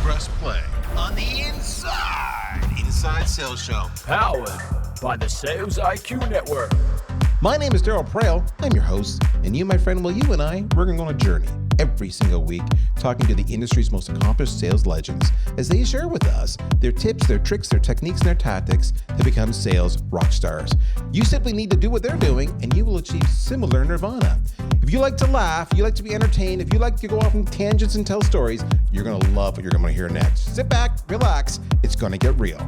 Press play on the Inside Sales Show. Powered by the Sales IQ Network. My name is Darryl. I'm your host, and you, my friend, you and I, we're going to go on a journey every single week talking to the industry's most accomplished sales legends as they share with us their tips, their tricks, their techniques, and their tactics to become sales rock stars. You simply need to do what they're doing, and you will achieve similar nirvana. If you like to laugh, you like to be entertained, if you like to go off on tangents and tell stories, you're going to love what you're going to hear next. Sit back, relax, it's going to get real.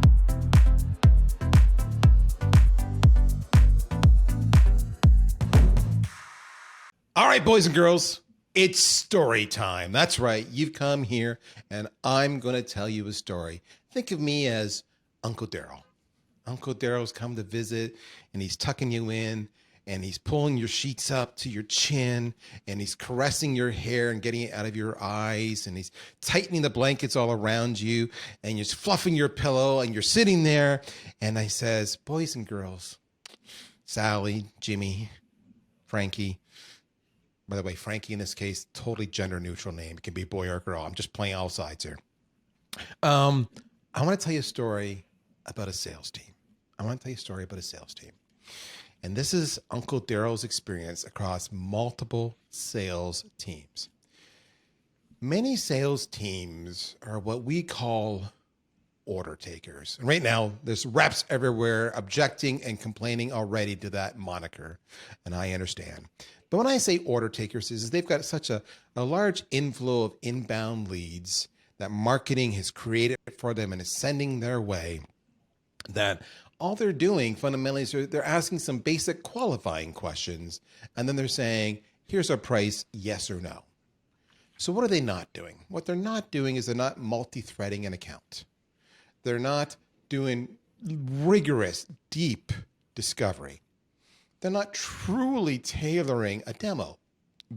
All right, boys and girls, it's story time. That's right. You've come here and I'm going to tell you a story. Think of me as Uncle Darryl. Uncle Darryl's come to visit and he's tucking you in and he's pulling your sheets up to your chin and he's caressing your hair and getting it out of your eyes and he's tightening the blankets all around you and you're fluffing your pillow and you're sitting there. And I says, boys and girls, Sally, Jimmy, Frankie. By the way, Frankie in this case, totally gender neutral name. It can be boy or girl. I'm just playing all sides here. I want to tell you a story about a sales team. And this is Uncle Darryl's experience across multiple sales teams. Many sales teams are what we call order takers. And right now, there's reps everywhere objecting and complaining already to that moniker. And I understand. But when I say order takers, is they've got such a large inflow of inbound leads that marketing has created for them and is sending their way, that all they're doing fundamentally is they're asking some basic qualifying questions. And then they're saying, here's our price, yes or no. So what are they not doing? What they're not doing is they're not multi-threading an account. They're not doing rigorous, deep discovery. They're not truly tailoring a demo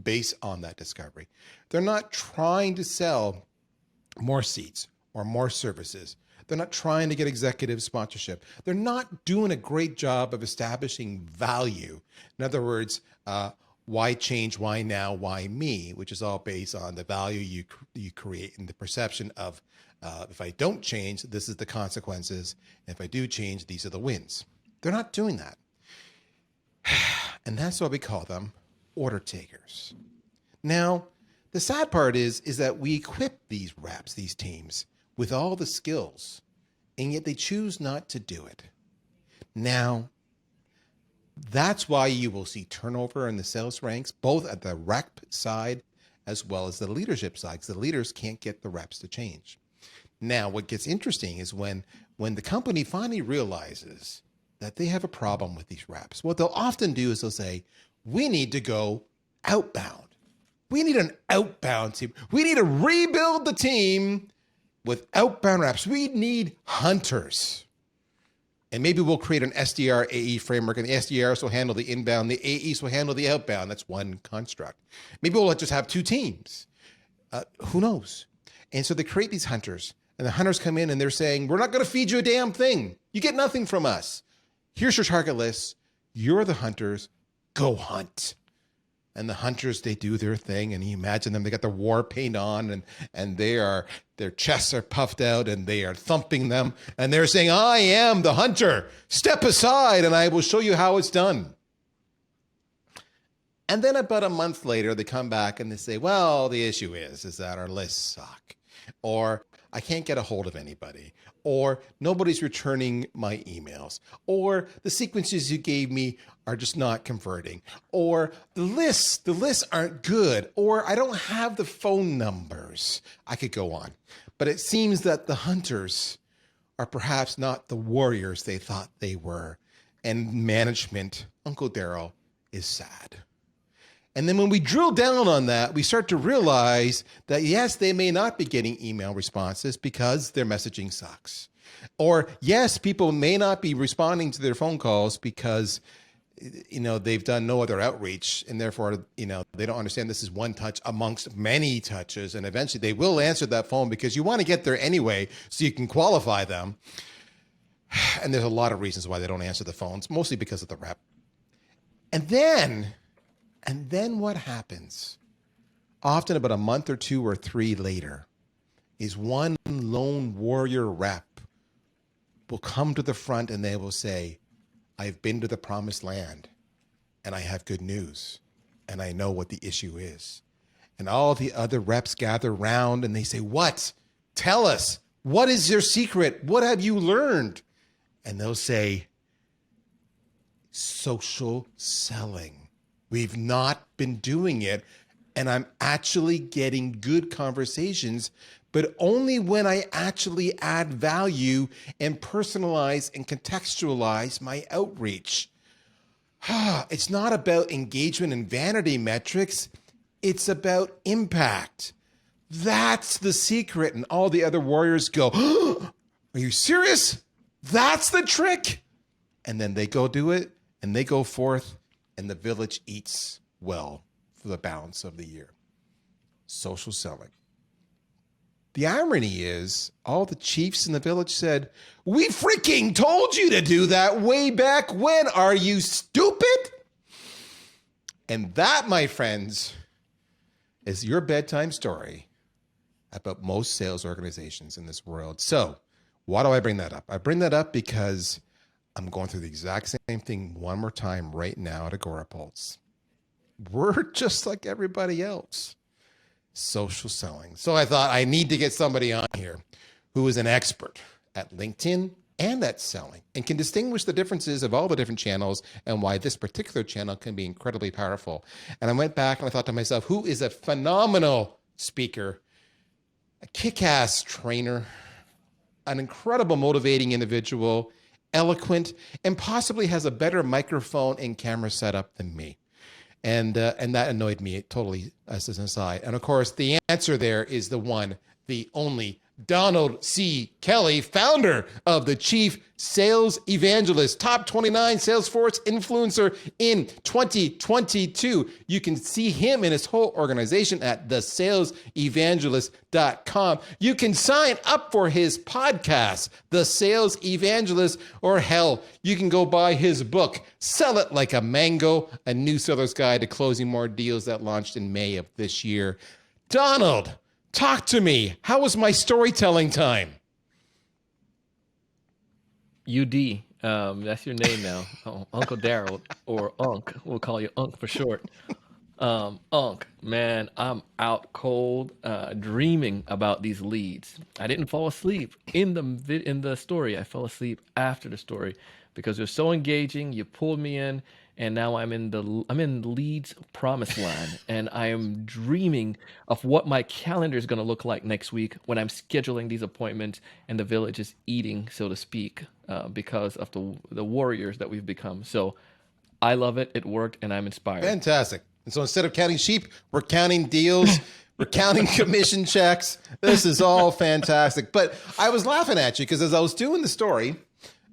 based on that discovery. They're not trying to sell more seats or more services. They're not trying to get executive sponsorship. They're not doing a great job of establishing value. In other words, why change, why now, why me, which is all based on the value you create and the perception of if I don't change, this is the consequences. And if I do change, these are the wins. They're not doing that. And that's why we call them order takers. Now, the sad part is that we equip these reps, these teams, with all the skills, and yet they choose not to do it. Now, that's why you will see turnover in the sales ranks, both at the rep side as well as the leadership side, because the leaders can't get the reps to change. Now, what gets interesting is when the company finally realizes that they have a problem with these reps, what they'll often do is they'll say, we need to go outbound. We need an outbound team. We need to rebuild the team with outbound reps. We need hunters. And maybe we'll create an SDR AE framework, and the SDRs will handle the inbound, the AEs will handle the outbound. That's one construct. Maybe we'll just have two teams. Who knows? And so they create these hunters, and the hunters come in and they're saying, we're not going to feed you a damn thing. You get nothing from us. Here's your target list. You're the hunters. Go hunt. And the hunters, they do their thing. And you imagine them, they got the war paint on and their chests are puffed out and they are thumping them. And they're saying, I am the hunter. Step aside and I will show you how it's done. And then about a month later, they come back and they say, well, the issue is that our lists suck. Or I can't get a hold of anybody, or nobody's returning my emails, or the sequences you gave me are just not converting, or the lists aren't good, or I don't have the phone numbers. I could go on, but it seems that the hunters are perhaps not the warriors they thought they were, and management, Uncle Darryl, is sad. And then when we drill down on that, we start to realize that, yes, they may not be getting email responses because their messaging sucks. Or, yes, people may not be responding to their phone calls because, they've done no other outreach. And therefore, they don't understand this is one touch amongst many touches. And eventually they will answer that phone because you want to get there anyway so you can qualify them. And there's a lot of reasons why they don't answer the phones, mostly because of the rep. And then what happens? Often about a month or two or three later, is one lone warrior rep will come to the front and they will say, I've been to the promised land and I have good news and I know what the issue is. And all the other reps gather round and they say, what? Tell us, what is your secret? What have you learned? And they'll say, social selling. We've not been doing it. And I'm actually getting good conversations, but only when I actually add value and personalize and contextualize my outreach. It's not about engagement and vanity metrics. It's about impact. That's the secret. And all the other warriors go, are you serious? That's the trick. And then they go do it and they go forth and the village eats well for the balance of the year. Social selling. The irony is all the chiefs in the village said, we freaking told you to do that way back when. Are you stupid? And that, my friends, is your bedtime story about most sales organizations in this world. So why do I bring that up? I bring that up because I'm going through the exact same thing one more time right now at Agorapulse. We're just like everybody else. Social selling. So I thought I need to get somebody on here who is an expert at LinkedIn and at selling and can distinguish the differences of all the different channels and why this particular channel can be incredibly powerful. And I went back and I thought to myself, who is a phenomenal speaker, a kick-ass trainer, an incredible motivating individual, eloquent, and possibly has a better microphone and camera setup than me. And that annoyed me totally as an aside. And of course, the answer there is the one, the only Donald C. Kelly, founder of the Chief Sales Evangelist, top 29 Salesforce influencer in 2022. You can see him and his whole organization at thesalesevangelist.com. You can sign up for his podcast, The Sales Evangelist, or hell, you can go buy his book, Sell It Like a Mango, a new seller's guide to closing more deals, that launched in May of this year. Donald, talk to me. How was my storytelling time? UD, that's your name now. Uncle Darryl, or Unc. We'll call you Unc for short. Unc, man, I'm out cold, dreaming about these leads. I didn't fall asleep in the story. I fell asleep after the story because they're so engaging. You pulled me in, and now I'm in leads promised land, and I am dreaming of what my calendar is going to look like next week when I'm scheduling these appointments and the village is eating, so to speak, because of the warriors that we've become. So I love it. It worked, and I'm inspired. Fantastic. And so instead of counting sheep, we're counting deals. We're counting commission checks. This is all fantastic. But I was laughing at you because as I was doing the story,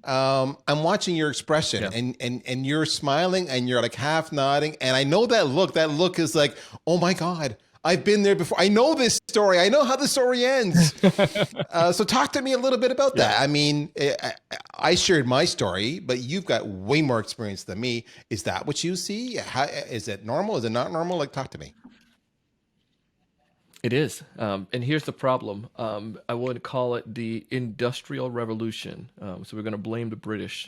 I'm watching your expression, and you're smiling and you're like half nodding. And I know that look. That look is like, oh my God, I've been there before. I know this story. I know how the story ends. So talk to me a little bit about that. I mean, I shared my story, but you've got way more experience than me. Is that what you see? How, is it normal? Is it not normal? Like, talk to me. It is. And here's the problem. I would call it the Industrial Revolution. So we're going to blame the British,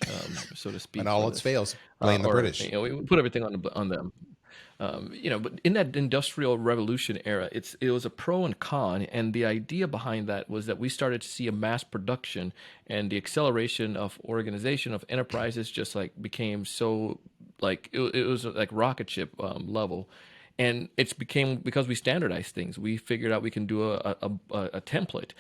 so to speak. And all its fails, blame the British. We put everything on them. But in that Industrial Revolution era, it was a pro and con, and the idea behind that was that we started to see a mass production, and the acceleration of organization of enterprises just like became so like it was like rocket ship level. And it's became because we standardized things. We figured out we can do a template,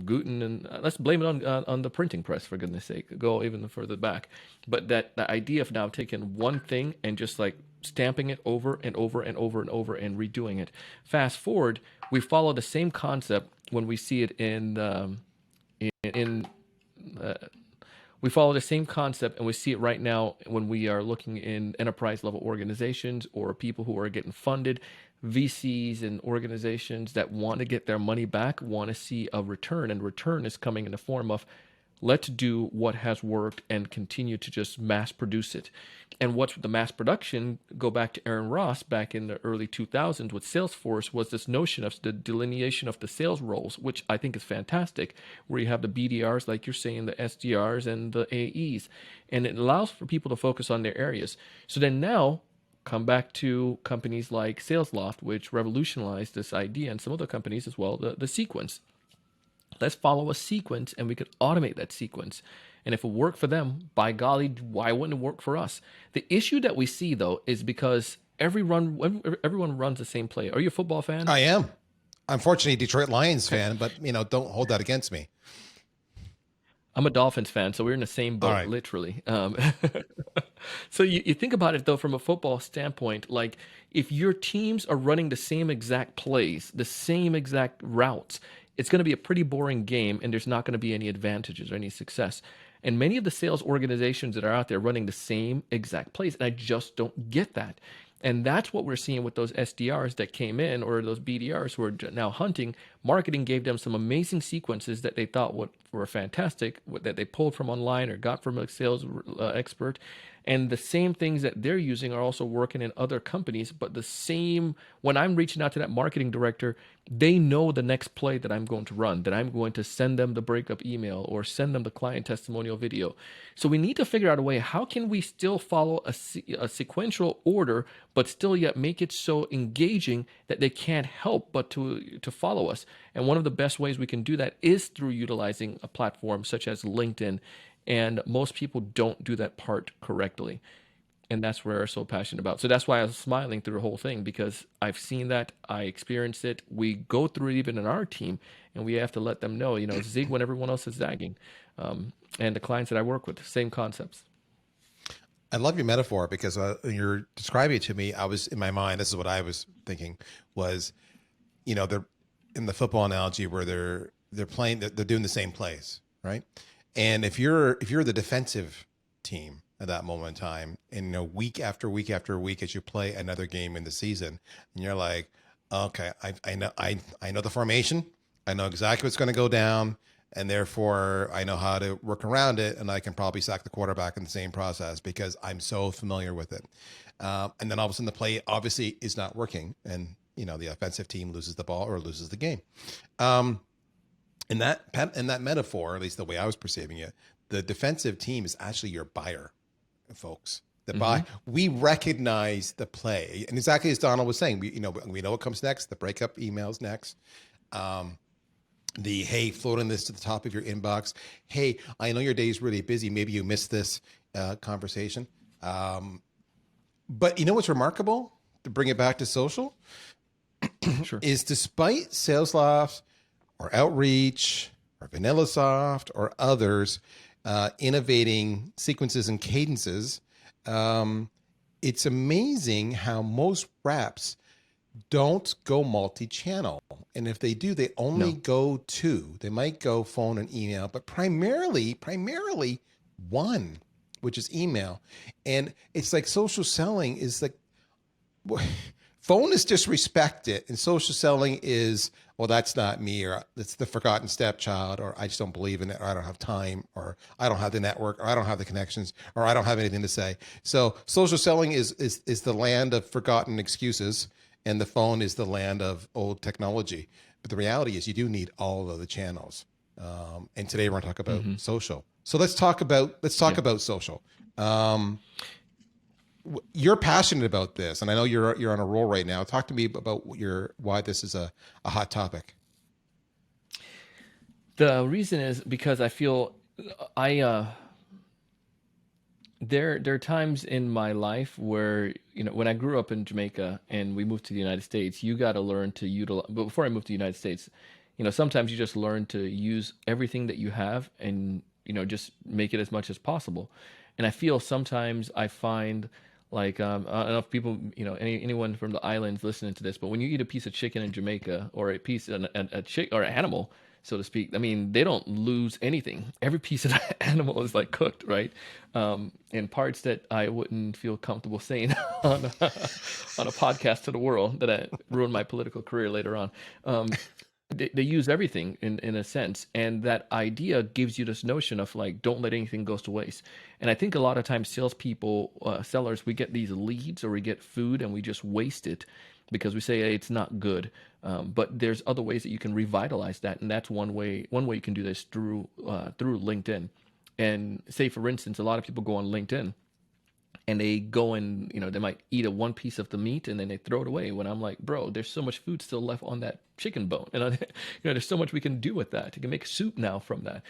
Guten, and let's blame it on the printing press, for goodness sake. Go even further back. But the idea of now taking one thing and just like stamping it over and over and over and over and redoing it. Fast forward, we follow the same concept when we see it we follow the same concept, and we see it right now when we are looking in enterprise level organizations or people who are getting funded. VCs and organizations that want to get their money back want to see a return, and return is coming in the form of Let's do what has worked and continue to just mass produce it. And what's the mass production, go back to Aaron Ross back in the early 2000s with Salesforce, was this notion of the delineation of the sales roles, which I think is fantastic, where you have the BDRs, like you're saying, the SDRs and the AEs. And it allows for people to focus on their areas. So then now, come back to companies like SalesLoft, which revolutionized this idea, and some other companies as well, the sequence. Let's follow a sequence and we could automate that sequence. And if it worked for them, by golly, why wouldn't it work for us? The issue that we see, though, is because everyone runs the same play. Are you a football fan? I am. Unfortunately, Detroit Lions fan, but don't hold that against me. I'm a Dolphins fan, so we're in the same boat, right. literally. So you think about it, though, from a football standpoint, like if your teams are running the same exact plays, the same exact routes, it's going to be a pretty boring game, and there's not going to be any advantages or any success. And many of the sales organizations that are out there running the same exact plays, and I just don't get that. And that's what we're seeing with those SDRs that came in, or those BDRs who are now hunting. Marketing gave them some amazing sequences that they thought were fantastic, that they pulled from online or got from a sales expert. And the same things that they're using are also working in other companies. But the same, when I'm reaching out to that marketing director, they know the next play that I'm going to run, that I'm going to send them the breakup email or send them the client testimonial video. So we need to figure out a way, how can we still follow a sequential order, but still yet make it so engaging that they can't help but to follow us. And one of the best ways we can do that is through utilizing a platform such as LinkedIn. And most people don't do that part correctly. And that's where I'm so passionate about. So that's why I was smiling through the whole thing, because I've seen that, I experienced it. We go through it even in our team, and we have to let them know, zig when everyone else is zagging. And the clients that I work with, same concepts. I love your metaphor, because when you're describing it to me, I was in my mind, this is what I was thinking was, they're in the football analogy where they're playing, they're doing the same plays, right? And if you're the defensive team at that moment in time, and week after week after week as you play another game in the season, and you're like, okay, I know the formation, I know exactly what's going to go down, and therefore I know how to work around it, and I can probably sack the quarterback in the same process because I'm so familiar with it. And then all of a sudden the play obviously is not working, and the offensive team loses the ball or loses the game. In that metaphor, at least the way I was perceiving it, the defensive team is actually your buyer, folks. We recognize the play, and exactly as Donald was saying, we know what comes next. The breakup emails next. Hey, floating this to the top of your inbox. Hey, I know your day is really busy. Maybe you missed this conversation. But what's remarkable, to bring it back to social, Sure. is despite SalesLoft or Outreach or VanillaSoft or others innovating sequences and cadences, it's amazing how most reps don't go multi-channel. And if they do, they only go two. They might go phone and email, but primarily one, which is email. And it's like social selling is like, phone is disrespected, and social selling is, well, that's not me, or it's the forgotten stepchild, or I just don't believe in it, or I don't have time, or I don't have the network, or I don't have the connections, or I don't have anything to say. So social selling is the land of forgotten excuses, and the phone is the land of old technology. But the reality is you do need all of the channels. And today we're going to talk about social. So let's talk about social. You're passionate about this, and I know you're on a roll right now. Talk to me about why this is a hot topic. The reason is because I feel there are times in my life where, when I grew up in Jamaica and we moved to the United States, you got to learn to utilize. But before I moved to the United States, sometimes you just learn to use everything that you have and just make it as much as possible. And I feel sometimes I find, like, I don't know if people, anyone from the islands listening to this, but when you eat a piece of chicken in Jamaica, or a piece of a chick or an animal, so to speak, I mean, they don't lose anything. Every piece of that animal is like cooked, right? In parts that I wouldn't feel comfortable saying on a podcast to the world, that I ruined my political career later on. they use everything in a sense, and that idea gives you this notion of like, don't let anything go to waste. And I think a lot of times salespeople, sellers, we get these leads or we get food and we just waste it because we say, hey, it's not good. But there's other ways that you can revitalize that, and that's one way. One way you can do this through LinkedIn. And say, for instance, a lot of people go on LinkedIn and they go and, they might eat one piece of the meat and then they throw it away. When I'm like, bro, there's so much food still left on that chicken bone. And there's so much we can do with that. You can make soup now from that.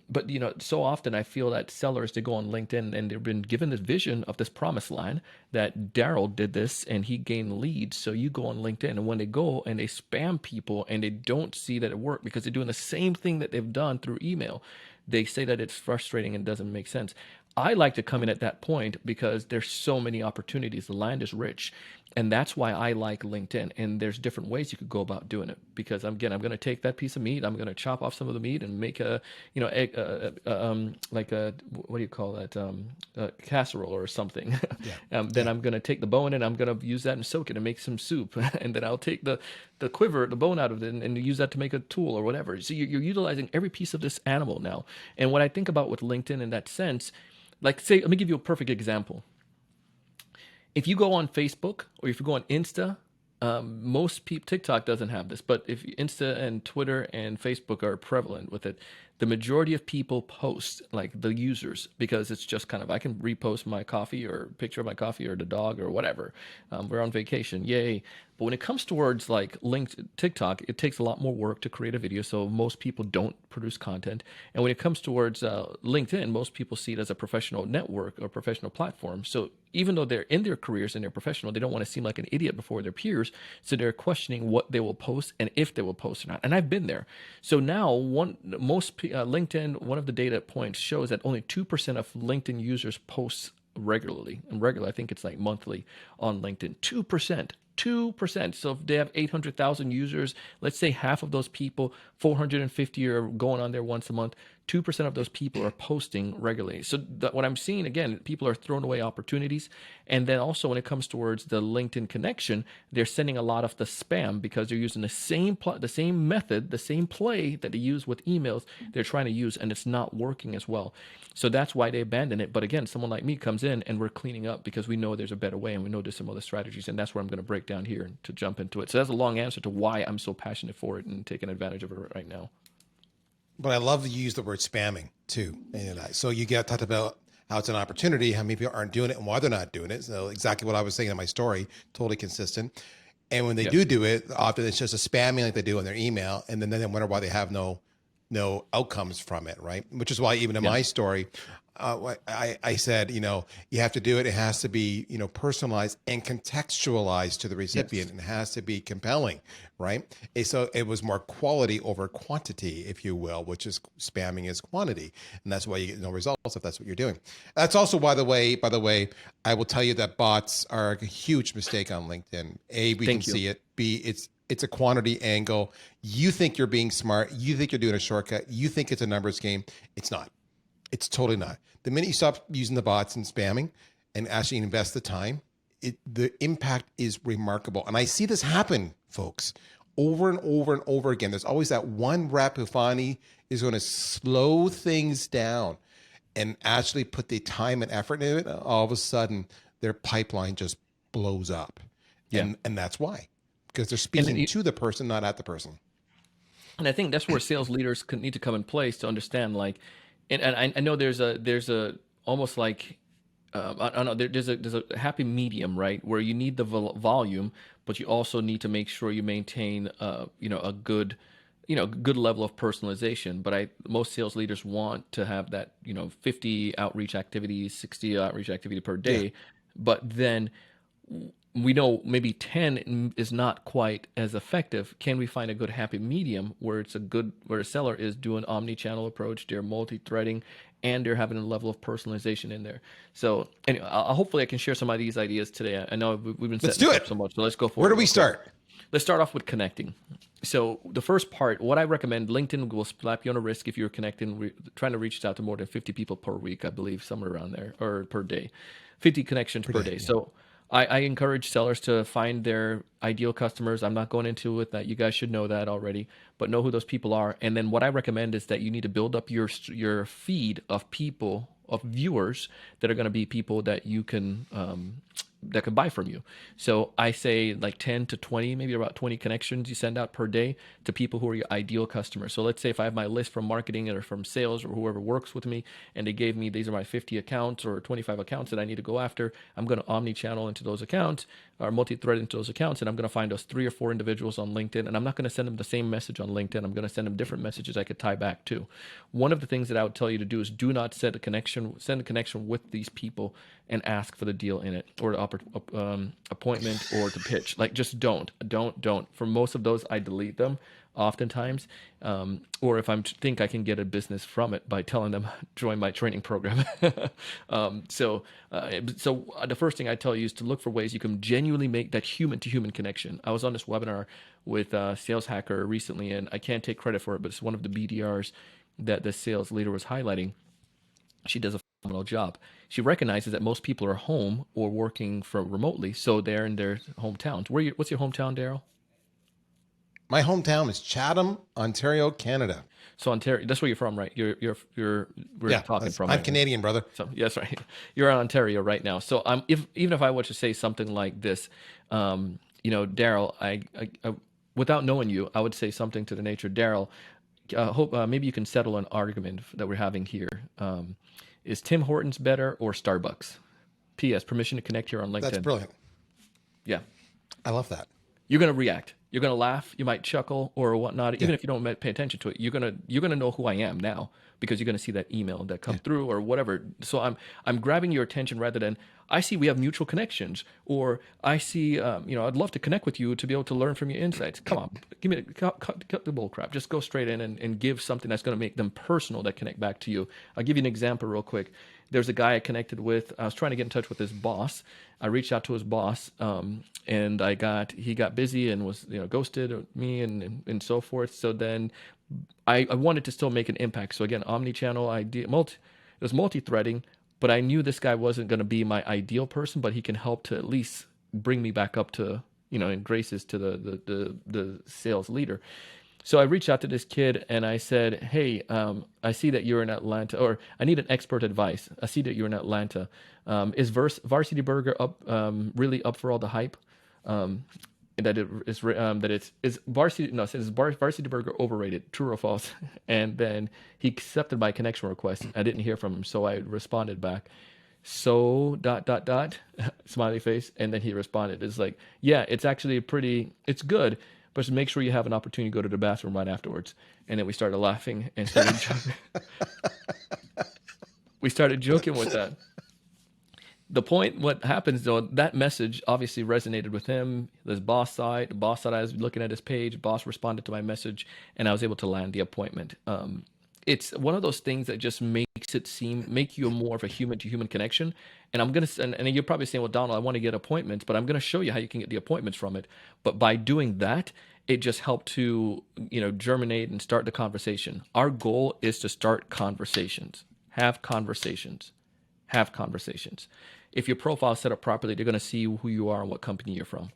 But so often I feel that sellers, they go on LinkedIn and they've been given this vision of this promised land that Darryl did this and he gained leads. So you go on LinkedIn, and when they go and they spam people and they don't see that it worked because they're doing the same thing that they've done through email, they say that it's frustrating and doesn't make sense. I like to come in at that point because there's so many opportunities. The land is rich. And that's why I like LinkedIn. And there's different ways you could go about doing it. Because again, I'm going to take that piece of meat, I'm going to chop off some of the meat and make a, egg, like a, what do you call that? A casserole or something. Then I'm going to take the bone and I'm going to use that and soak it and make some soup. And then I'll take the bone out of it and use that to make a tool or whatever. So you're utilizing every piece of this animal now. And what I think about with LinkedIn in that sense, like, say, let me give you a perfect example. If you go on Facebook or if you go on Insta, most people, TikTok doesn't have this, but if Insta and Twitter and Facebook are prevalent with it, the majority of people post, like the users, because it's just kind of, I can repost my coffee or picture of my coffee or the dog or whatever. We're on vacation, yay. But when it comes towards like linked TikTok, it takes a lot more work to create a video. So most people don't produce content. And when it comes towards LinkedIn, most people see it as a professional network or professional platform. So even though they're in their careers and they're professional, they don't want to seem like an idiot before their peers. So they're questioning what they will post and if they will post or not. And I've been there. So now LinkedIn, one of the data points shows that only 2% of LinkedIn users post regularly. And regular, I think it's like monthly on LinkedIn. 2%. 2%. So if they have 800,000 users, let's say half of those people, 450 are going on there once a month. 2% of those people are posting regularly. So what I'm seeing, again, people are throwing away opportunities. And then also when it comes towards the LinkedIn connection, they're sending a lot of the spam because they're using the same method, the same play that they use with emails, they're trying to use, and it's not working as well. So that's why they abandon it. But again, someone like me comes in and we're cleaning up because we know there's a better way and we know there's some other strategies. And that's where I'm going to break down here to jump into it. So that's a long answer to why I'm so passionate for it and taking advantage of it right now. But I love to use the word spamming too. So you get talked about how it's an opportunity, how many people aren't doing it and why they're not doing it. So exactly what I was saying in my story, totally consistent. And when they do it, often it's just a spamming like they do in their email. And then they wonder why they have no outcomes from it, right? Which is why even in my story, I said, you have to do it. It has to be, personalized and contextualized to the recipient. Yes. It has to be compelling, right? So it was more quality over quantity, if you will, which is spamming is quantity. And that's why you get no results if that's what you're doing. That's also, by the way, I will tell you that bots are a huge mistake on LinkedIn. A, we can see it. B, it's a quantity angle. You think you're being smart. You think you're doing a shortcut. You think it's a numbers game. It's not. It's totally not. The minute you stop using the bots and spamming and actually invest the time, the impact is remarkable. And I see this happen, folks, over and over and over again. There's always that one rep who finally is going to slow things down and actually put the time and effort into it. All of a sudden, their pipeline just blows up. Yeah. And that's why. Because they're speaking to the person, not at the person. And I think that's where sales leaders need to come in place to understand, like, and I know there's a almost like I don't know, there's a happy medium, right, where you need the volume, but you also need to make sure you maintain a good level of personalization. But most sales leaders want to have that 50 outreach activities, 60 outreach activity per day, but then we know maybe 10 is not quite as effective. Can we find a good happy medium where a seller is doing omni-channel approach, they're multi-threading, and they're having a level of personalization in there? So anyway, hopefully I can share some of these ideas today. I know we've been setting this up so much, so let's go forward. Where do we start? Let's start off with connecting. So the first part, what I recommend, LinkedIn will slap you on a wrist if you're connecting, trying to reach out to more than 50 people per week, I believe, somewhere around there, or per day, 50 connections per day. Yeah. So I encourage sellers to find their ideal customers. I'm not going into it that you guys should know that already, but know who those people are. And then what I recommend is that you need to build up your feed of people, of viewers that are going to be people that you can that could buy from you. So I say like 10 to 20, maybe about 20 connections you send out per day to people who are your ideal customers. So let's say if I have my list from marketing or from sales or whoever works with me, and they gave me, these are my 50 accounts or 25 accounts that I need to go after, I'm going to omni-channel into those accounts or multi-thread into those accounts. And I'm going to find those 3 or 4 individuals on LinkedIn. And I'm not going to send them the same message on LinkedIn. I'm going to send them different messages I could tie back to. One of the things that I would tell you to do is do not send a connection with these people and ask for the deal in it or the appointment or to pitch. Like, just don't. For most of those, I delete them oftentimes, or if I think I can get a business from it by telling them join my training program. So the first thing I tell you is to look for ways you can genuinely make that human to human connection. I was on this webinar with Sales Hacker recently, and I can't take credit for it, but it's one of the BDRs that the sales leader was highlighting. She does a phenomenal job. She recognizes that most people are home or working from remotely, so they're in their hometowns. What's your hometown, Darryl? My hometown is Chatham, Ontario, Canada. So Ontario, that's where you're from, right? We're talking from. I'm right? Canadian, brother. So yes, right. You're in Ontario right now. So even if I were to say something like this, Darryl, I without knowing you, I would say something to the nature, Darryl, hope maybe you can settle an argument that we're having here. Is Tim Hortons better or Starbucks? P.S. Permission to connect here on LinkedIn. That's brilliant. Yeah. I love that. You're going to react. You're going to laugh. You might chuckle or whatnot. Even if you don't pay attention to it, you're gonna know who I am now because you're going to see that email that come through or whatever. So I'm grabbing your attention rather than I see we have mutual connections, or I see I'd love to connect with you to be able to learn from your insights. Come on, give me cut the bull crap. Just go straight in and give something that's going to make them personal that connect back to you. I'll give you an example real quick. There's a guy I connected with. I was trying to get in touch with his boss. I reached out to his boss, and he got busy and was ghosted me and so forth. So then I wanted to still make an impact. So again, omni-channel idea, it was multi-threading, but I knew this guy wasn't going to be my ideal person, but he can help to at least bring me back up to in graces to the sales leader. So I reached out to this kid and I said, hey, I see that you're in Atlanta, or I need an expert advice. I see that you're in Atlanta. Is Varsity Burger really up for all the hype? Is Varsity Burger overrated? True or false? And then he accepted my connection request. I didn't hear from him, so I responded back. So ... smiley face, and then he responded. It's like, yeah, it's actually it's good. But just make sure you have an opportunity to go to the bathroom right afterwards. And then we started laughing and started joking. We started joking with that. The point, what happens though, that message obviously resonated with him, his boss side. The boss side, I was looking at his page, boss responded to my message, and I was able to land the appointment. It's one of those things that just make you more of a human to human connection. And and you're probably saying, well, Donald, I want to get appointments, but I'm going to show you how you can get the appointments from it. But by doing that, it just helped to, germinate and start the conversation. Our goal is to start conversations, have conversations. If your profile is set up properly, they're going to see who you are and what company you're from.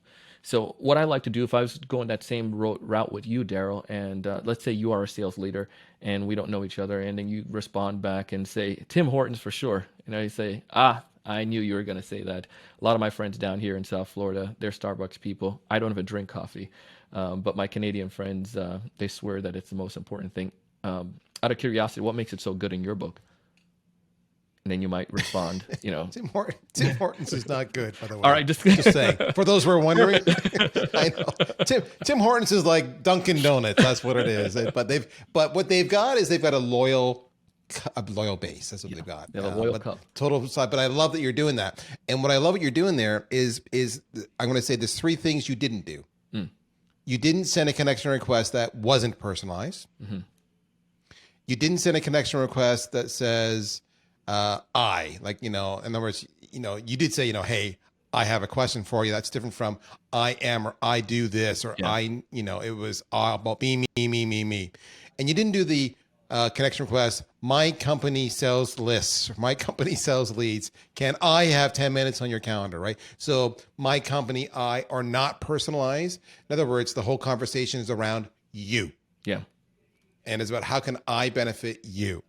So what I like to do, if I was going that same route with you, Darryl, and let's say you are a sales leader and we don't know each other, and then you respond back and say, Tim Hortons for sure. You say, I knew you were going to say that. A lot of my friends down here in South Florida, they're Starbucks people. I don't even drink coffee. But my Canadian friends, they swear that it's the most important thing. Out of curiosity, what makes it so good in your book? And then you might respond, Tim Hortons is not good, by the way. All right, just saying. For those who are wondering, I know Tim Hortons is like Dunkin' Donuts. That's what it is. But what they've got is they've got a loyal base. That's what they've got. They have a loyal cup. Total side. But I love that you're doing that. And what I love what you're doing there is I'm going to say there's 3 things you didn't do. You didn't send a connection request that wasn't personalized. Mm-hmm. You didn't send a connection request that says, in other words, you did say, hey, I have a question for you. That's different from I am, or I do this, or it was all about me. And you didn't do the connection request. My company sells lists. My company sells leads. Can I have 10 minutes on your calendar, right? So my company, I are not personalized. In other words, the whole conversation is around you. Yeah. And it's about how can I benefit you?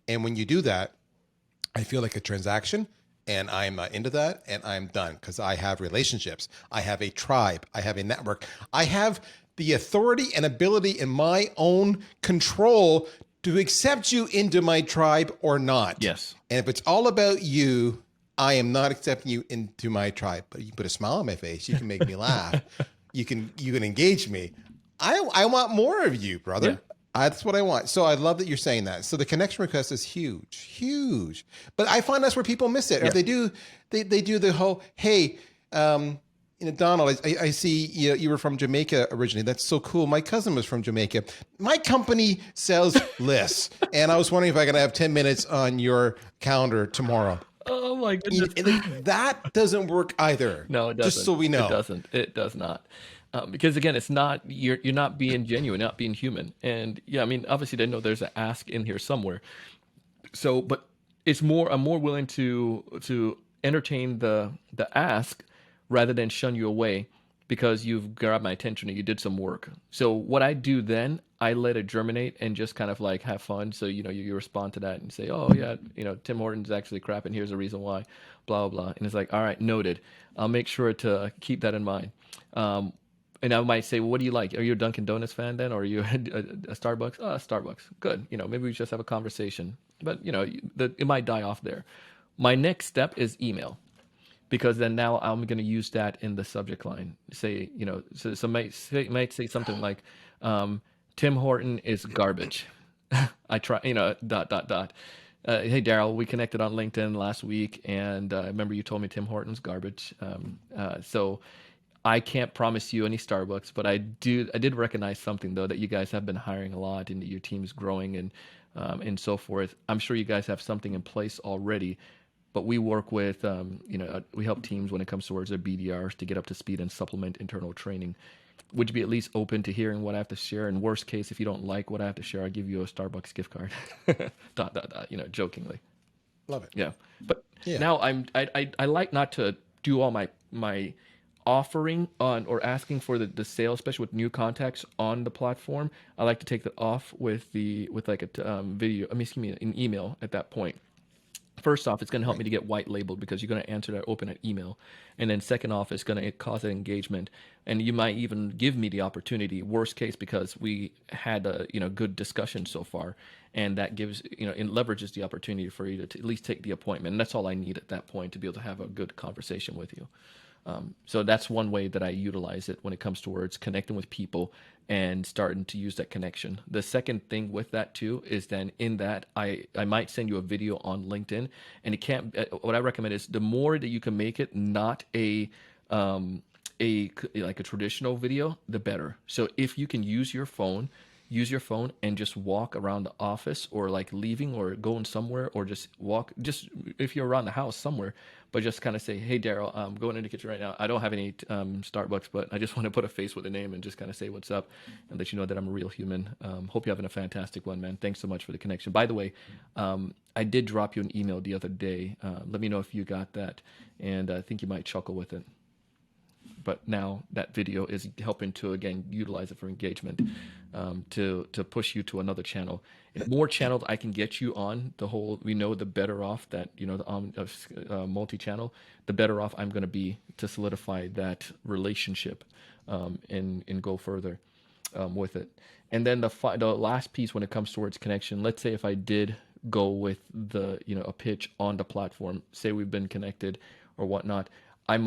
And when you do that, I feel like a transaction, and I'm into that, and I'm done because I have relationships. I have a tribe. I have a network. I have the authority and ability in my own control to accept you into my tribe or not. Yes. And if it's all about you, I am not accepting you into my tribe. But you can put a smile on my face. You can make me laugh. You can engage me. I want more of you, brother. Yeah. That's what I want. So I love that you're saying that. So the connection request is huge. But I find that's where people miss it. Or they do the whole, hey, Donald, I see you were from Jamaica originally. That's so cool. My cousin was from Jamaica. My company sells lists, and I was wondering if I could have 10 minutes on your calendar tomorrow. Oh my goodness. That doesn't work either. No, it doesn't. Just so we know. It doesn't. It does not. Because again, it's not, you're not being genuine, not being human. And yeah, I mean, obviously they know there's an ask in here somewhere. So, but it's more, I'm more willing to entertain the ask rather than shun you away because you've grabbed my attention and you did some work. So what I do then, I let it germinate and just kind of like have fun. So, you respond to that and say, oh yeah, Tim Horton's actually crap and here's the reason why, blah, blah, blah. And it's like, all right, noted. I'll make sure to keep that in mind. And I might say, well, what do you like? Are you a Dunkin' Donuts fan then? Or are you a Starbucks? Oh, Starbucks. Good. Maybe we just have a conversation. But, it might die off there. My next step is email. Because then now I'm going to use that in the subject line. Say, so might say something like, Tim Horton is garbage. I try, ... Hey, Darryl, we connected on LinkedIn last week. And I remember you told me Tim Horton's garbage. So I can't promise you any Starbucks, but I did recognize something though, that you guys have been hiring a lot and your team's growing and so forth. I'm sure you guys have something in place already, but we work with, we help teams when it comes towards their BDRs to get up to speed and supplement internal training. Would you be at least open to hearing what I have to share? In worst case, if you don't like what I have to share, I'll give you a Starbucks gift card, ... Jokingly. Love it. Yeah. But now I like not to do all my offering on or asking for the sale, especially with new contacts on the platform. I like to take that off with like a video. An email at that point. First off, it's going to help me to get white labeled because you're going to answer that open at email. And then second off, it's going to cause an engagement. And you might even give me the opportunity, worst case, because we had a good discussion so far. And that gives, it leverages the opportunity for you to at least take the appointment. And that's all I need at that point to be able to have a good conversation with you. So that's one way that I utilize it when it comes towards connecting with people and starting to use that connection. The second thing with that too is then in that I might send you a video on LinkedIn, and it can't. What I recommend is the more that you can make it not a traditional video, the better. So if you can use your phone and just walk around the office or like leaving or going somewhere or just walk, just if you're around the house somewhere, but just kind of say, hey, Darryl, I'm going in the kitchen right now. I don't have any Starbucks, but I just want to put a face with a name and just kind of say what's up and let you know that I'm a real human. Hope you're having a fantastic one, man. Thanks so much for the connection. By the way, I did drop you an email the other day. Let me know if you got that. And I think you might chuckle with it. But now that video is helping to, again, utilize it for engagement, to push you to another channel. The more channels I can get you on, the better off that, the multi-channel, the better off I'm going to be to solidify that relationship and go further with it. And then the last piece when it comes towards connection, let's say if I did go with a pitch on the platform, say we've been connected or whatnot, I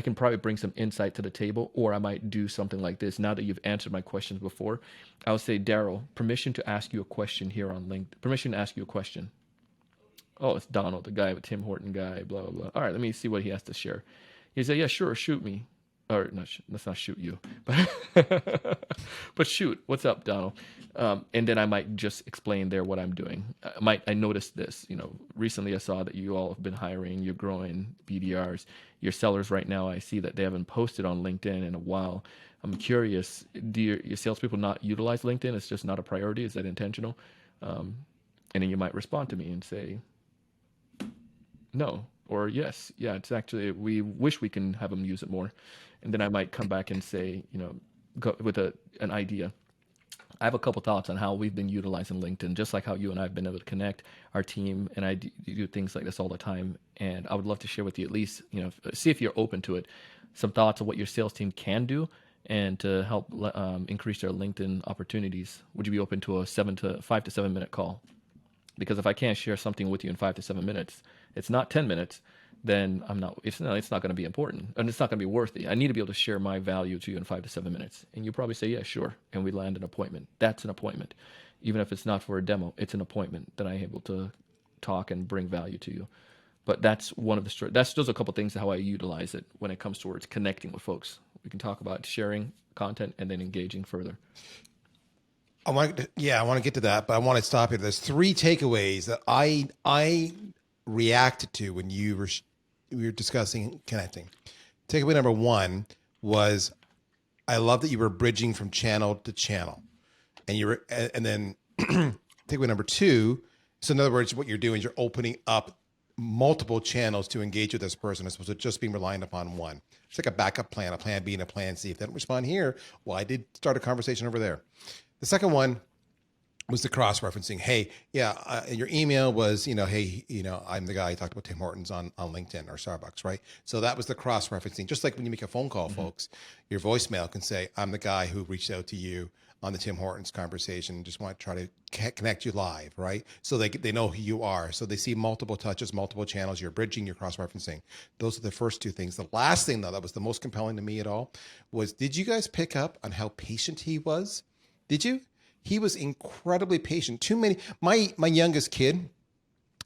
can probably bring some insight to the table, or I might do something like this. Now that you've answered my questions before, I'll say, Darryl, permission to ask you a question here on LinkedIn. Permission to ask you a question. Oh, it's Donald, the guy, the Tim Horton guy, blah, blah, blah. All right, let me see what he has to share. He said, yeah, sure, shoot me. Or no, let's not shoot you, but shoot. What's up, Donald? And then I might just explain there what I'm doing. I noticed this. Recently I saw that you all have been hiring. You're growing BDRs. Your sellers right now, I see that they haven't posted on LinkedIn in a while. I'm curious, do your salespeople not utilize LinkedIn? It's just not a priority. Is that intentional? And then you might respond to me and say, no, or yes, yeah, it's actually, we wish we can have them use it more. And then I might come back and say, go with an idea. I have a couple thoughts on how we've been utilizing LinkedIn, just like how you and I have been able to connect our team, and I do things like this all the time. And I would love to share with you at least, see if you're open to it, some thoughts of what your sales team can do, and to help increase their LinkedIn opportunities. Would you be open to a 5 to 7 minute call? Because if I can't share something with you in 5 to 7 minutes, it's not 10 minutes, then it's not going to be important, and it's not going to be worthy. I need to be able to share my value to you in 5 to 7 minutes. And you probably say, yeah, sure. And we land an appointment. That's an appointment. Even if it's not for a demo, it's an appointment that I'm able to talk and bring value to you. But that's one of the, those are a couple of things how I utilize it when it comes towards connecting with folks. We can talk about sharing content and then engaging further. I want to get to that, but I want to stop here. There's 3 takeaways that I reacted to when we were discussing connecting. Takeaway number 1 was, I love that you were bridging from channel to channel, and then takeaway number 2. So in other words, what you're doing is you're opening up multiple channels to engage with this person as opposed to just being reliant upon one. It's like a backup plan, a plan B and a plan C. If they don't respond here, well, I did start a conversation over there. The second one was the cross-referencing. Hey, your email was, hey, I'm the guy who talked about Tim Hortons on LinkedIn or Starbucks, right? So that was the cross-referencing. Just like when you make a phone call, folks, your voicemail can say, I'm the guy who reached out to you on the Tim Hortons conversation, just want to try to connect you live, right? So they know who you are. So they see multiple touches, multiple channels, you're bridging, you're cross-referencing. Those are the first 2 things. The last thing, though, that was the most compelling to me at all was, did you guys pick up on how patient he was? Did you? He was incredibly patient. My youngest kid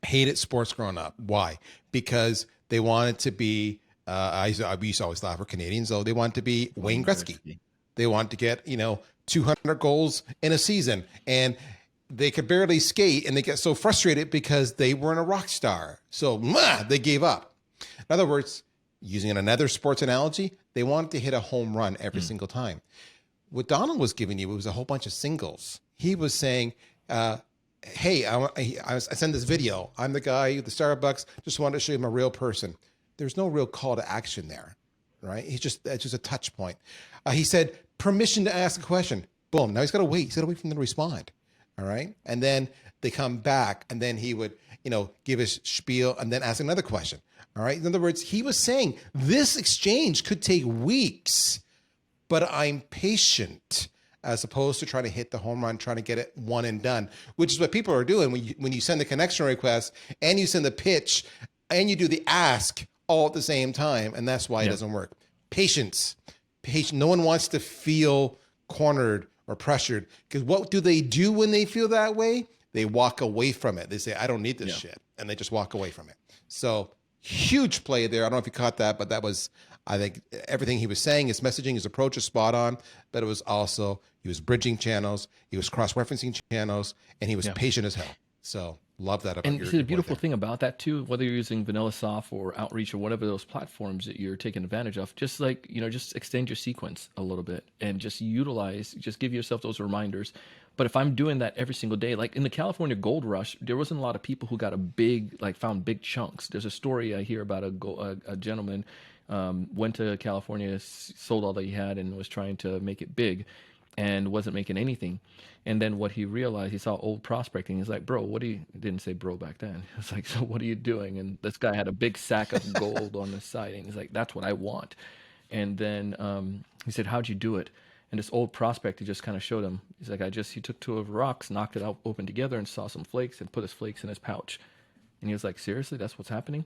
hated sports growing up. Why? Because they wanted to be, I used to always laugh for Canadians, though. They wanted to be Wayne Gretzky. They wanted to get, 200 goals in a season. And they could barely skate, and they get so frustrated because they weren't a rock star. So they gave up. In other words, using another sports analogy, they wanted to hit a home run every single time. What Donald was giving you was a whole bunch of singles. He was saying, hey, I sent this video. I'm the guy at the Starbucks. Just wanted to show you I'm a real person. There's no real call to action there, right? It's just a touch point. He said, permission to ask a question. Boom. Now he's got to wait. He's got to wait for them to respond. All right. And then they come back, and then he would, give his spiel and then ask another question. All right. In other words, he was saying this exchange could take weeks, but I'm patient, as opposed to trying to hit the home run, trying to get it one and done, which is what people are doing when you send the connection request and you send the pitch and you do the ask all at the same time. And that's why it doesn't work. Patience. No one wants to feel cornered or pressured, because what do they do when they feel that way? They walk away from it. They say, I don't need this shit. And they just walk away from it. So huge play there. I don't know if you caught that, but that was, I think, everything he was saying, his messaging, his approach is spot on, but it was also, he was bridging channels, he was cross-referencing channels, and he was patient as hell. So love that about and the beautiful thing about that too, whether you're using VanillaSoft or Outreach or whatever those platforms that you're taking advantage of, just like, just extend your sequence a little bit and just give yourself those reminders. But if I'm doing that every single day, like in the California gold rush, there wasn't a lot of people who got found big chunks. There's a story I hear about a gentleman went to California, sold all that he had, and was trying to make it big, and wasn't making anything. And then what he realized, he saw old prospecting. He's like, bro, he didn't say bro back then. It's like, so what are you doing? And this guy had a big sack of gold on the side. And he's like, that's what I want. And then he said, how'd you do it? And this old prospect, he just kind of showed him. He's like, he took 2 of the rocks, knocked it out open together, and saw some flakes and put his flakes in his pouch. And he was like, seriously, that's what's happening?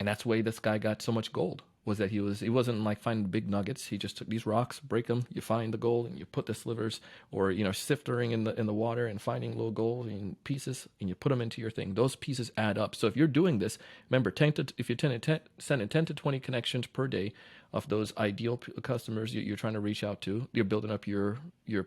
And that's the way this guy got so much gold, was that he wasn't like finding big nuggets. He just took these rocks, break them, you find the gold, and you put the slivers, or sifting in the water and finding little gold in pieces, and you put them into your thing. Those pieces add up. So if you're doing this, remember, if you're sending 10 to 20 connections per day of those ideal customers you're trying to reach out to, you're building up your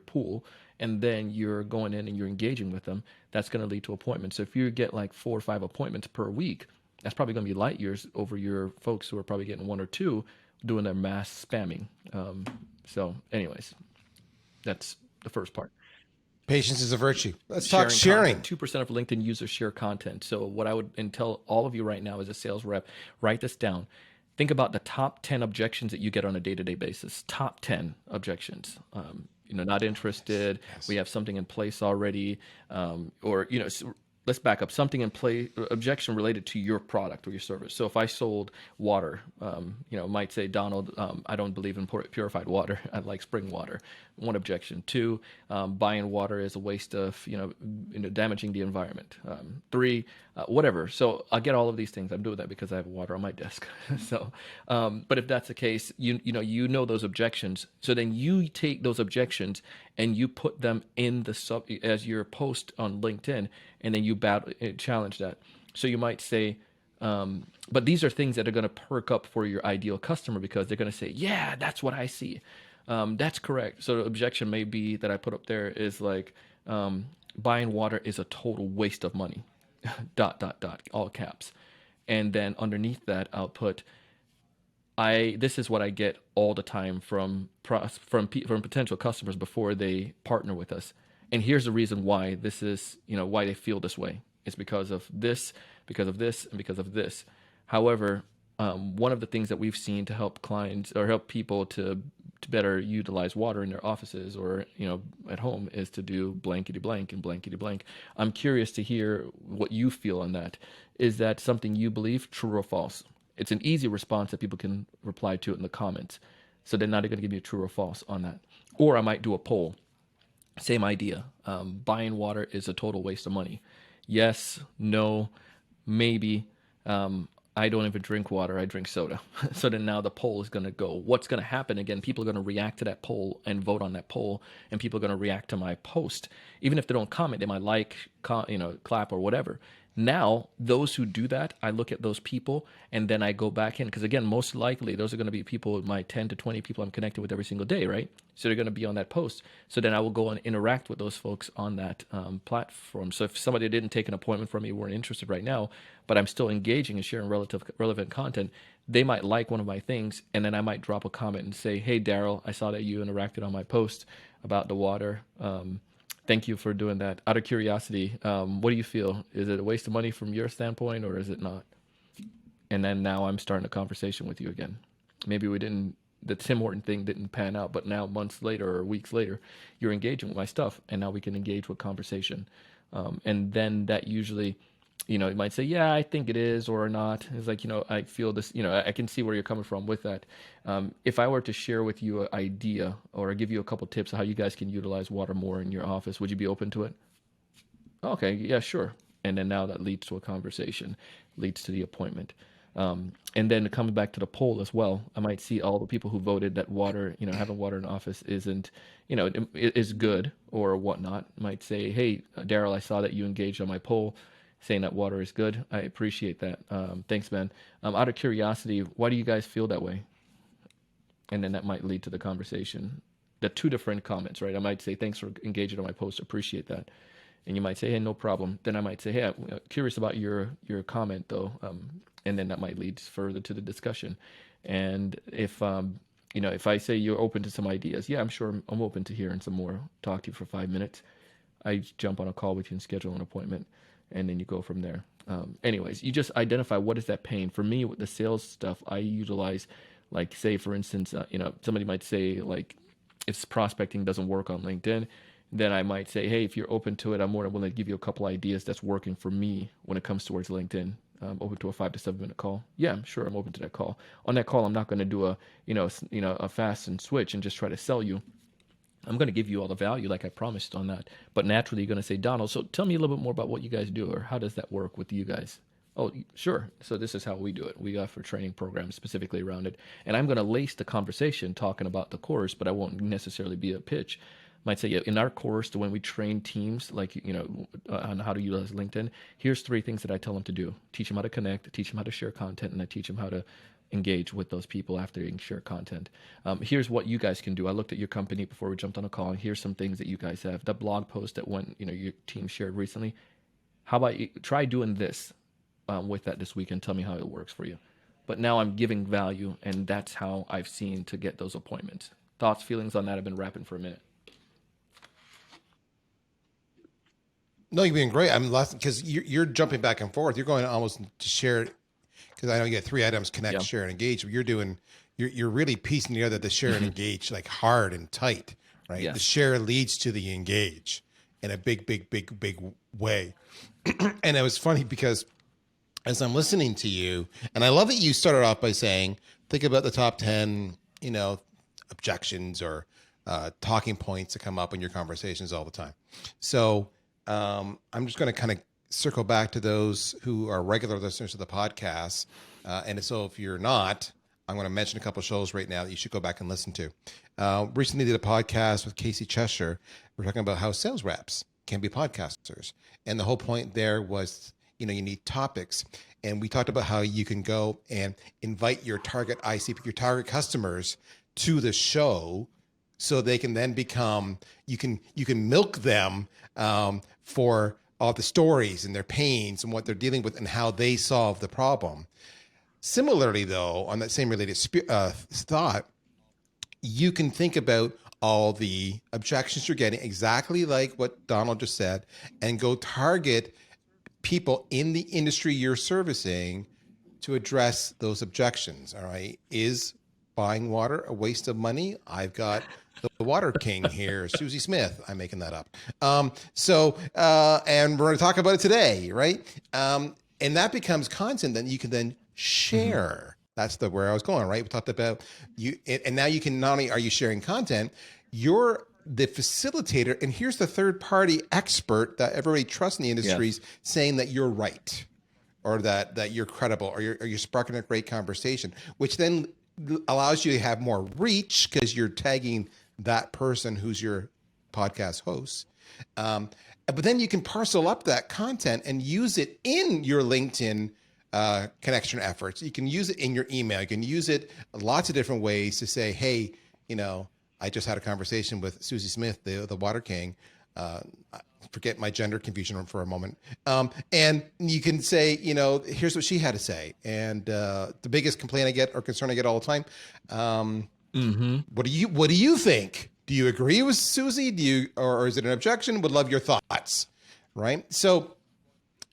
pool, and then you're going in and you're engaging with them. That's going to lead to appointments. So if you get like 4 or 5 appointments per week, that's probably going to be light years over your folks who are probably getting 1 or 2 doing their mass spamming. So, anyways, that's the first part. Patience is a virtue. Let's talk sharing. 2% of LinkedIn users share content. So what I would tell all of you right now as a sales rep, write this down. Think about the top 10 objections that you get on a day-to-day basis. Top 10 objections. Not interested. Yes. We have something in place already. Or let's back up. Something in play, objection related to your product or your service. So if I sold water, might say, Donald, I don't believe in purified water. I like spring water. One objection. Two, buying water is a waste of, damaging the environment. Three, whatever. So I get all of these things. I'm doing that because I have water on my desk. So, but if that's the case, you know those objections. So then you take those objections and you put them in as your post on LinkedIn, and then you challenge that. So you might say, but these are things that are going to perk up for your ideal customer because they're going to say, yeah, that's what I see. That's correct. So the objection may be that I put up there is like, buying water is a total waste of money, ... all caps. And then underneath that, I'll put, this is what I get all the time from potential customers before they partner with us. And here's the reason why this is, why they feel this way. It's because of this, because of this, and because of this. However, one of the things that we've seen to help clients or help people to better utilize water in their offices or, at home is to do blankety blank and blankety blank. I'm curious to hear what you feel on that. Is that something you believe, true or false? It's an easy response that people can reply to it in the comments. So they're not going to give me a true or false on that. Or I might do a poll. Same idea. Buying water is a total waste of money. Yes, no, maybe. I don't even drink water. I drink soda. So then now the poll is going to go. What's going to happen? Again, people are going to react to that poll and vote on that poll, and people are going to react to my post. Even if they don't comment, they might clap or whatever. Now, those who do that, I look at those people and then I go back in. Because again, most likely, those are going to be people, my 10 to 20 people I'm connected with every single day, right? So they're going to be on that post. So then I will go and interact with those folks on that platform. So if somebody didn't take an appointment from me, weren't interested right now, but I'm still engaging and sharing relevant content, they might like one of my things. And then I might drop a comment and say, hey, Darryl, I saw that you interacted on my post about the water. Thank you for doing that. Out of curiosity, what do you feel? Is it a waste of money from your standpoint or is it not? And then now I'm starting a conversation with you again. Maybe the Tim Horton thing didn't pan out, but now months later or weeks later, you're engaging with my stuff and now we can engage with conversation. And then that usually, you might say, yeah, I think it is or not. It's like, I feel this, I can see where you're coming from with that. If I were to share with you an idea or give you a couple tips of how you guys can utilize water more in your office, would you be open to it? Okay, yeah, sure. And then now that leads to a conversation, leads to the appointment. And then coming back to the poll as well, I might see all the people who voted that water, having water in the office isn't, is good or whatnot. Might say, hey, Darryl, I saw that you engaged on my poll, saying that water is good. I appreciate that. Thanks, man. Out of curiosity, why do you guys feel that way? And then that might lead to the conversation. The two different comments, right? I might say, thanks for engaging on my post. Appreciate that. And you might say, hey, no problem. Then I might say, hey, I'm curious about your comment, though. And then that might lead further to the discussion. And if I say you're open to some ideas, yeah, I'm sure I'm open to hearing some more. Talk to you for 5 minutes. I jump on a call with you and schedule an appointment. And then you go from there. Anyways, you just identify what is that pain. For me, with the sales stuff, I utilize, like, say, for instance, somebody might say, like, if prospecting doesn't work on LinkedIn, then I might say, hey, if you're open to it, I'm more than willing to give you a couple ideas that's working for me when it comes towards LinkedIn. Open to a 5 to 7 minute call. Yeah, I'm sure I'm open to that call. On that call, I'm not going to do a fast and switch and just try to sell you. I'm going to give you all the value like I promised on that. But naturally, you're going to say, Donald, so tell me a little bit more about what you guys do, or how does that work with you guys? Oh, sure. So this is how we do it. We offer training programs specifically around it. And I'm going to lace the conversation talking about the course, but I won't necessarily be a pitch. Might say, yeah, in our course, when we train teams, like, on how to utilize LinkedIn, here's 3 things that I tell them to do. Teach them how to connect, teach them how to share content, and I teach them how to engage with those people after you share content. Here's what you guys can do. I looked at your company before we jumped on a call, and here's some things that you guys have. That blog post that your team shared recently. How about you try doing this with that this week and tell me how it works for you. But now I'm giving value, and that's how I've seen to get those appointments. thoughts, feelings on that? I've been rapping for a minute. No, you've been great. I'm last because you're jumping back and forth. You're going almost to share because I know you got 3 items: connect, Yeah. share, and engage. You're really piecing together the share and engage like hard and tight, right? Yes. The share leads to the engage in a big way. And it was funny because as I'm listening to you, and I love that you started off by saying, think about the top 10, objections or talking points that come up in your conversations all the time. So I'm just going to kind of circle back to those who are regular listeners to the podcast. And so if you're not, I'm going to mention a couple of shows right now that you should go back and listen to. Recently did a podcast with Casey Cheshire. We're talking about how sales reps can be podcasters. And the whole point there was, you need topics. And we talked about how you can go and invite your target ICP, your target customers to the show so they can then become, you can milk them for all the stories and their pains and what they're dealing with and how they solve the problem. Similarly, though, on that same related thought, you can think about all the objections you're getting, exactly like what Donald just said, and go target people in the industry you're servicing to address those objections. All right. Is buying water a waste of money? I've got the water king here, Susie Smith. I'm making that up. And we're going to talk about it today, right? And that becomes content that you can then share. That's where I was going, right? We talked about you, and now you can not only are you sharing content, you're the facilitator, and here's the third party expert that everybody trusts in the industries saying that you're right, or that you're credible, or you're sparking a great conversation, which then allows you to have more reach because you're tagging that person who's your podcast host. But then you can parcel up that content and use it in your LinkedIn connection efforts. You can use it in your email. You can use it lots of different ways to say, hey, I just had a conversation with Susie Smith, the Water King. Forget my gender confusion for a moment. And you can say, here's what she had to say. And the biggest complaint I get or concern I get all the time. What do you think? Do you agree with Susie? Or is it an objection? Would love your thoughts. Right. So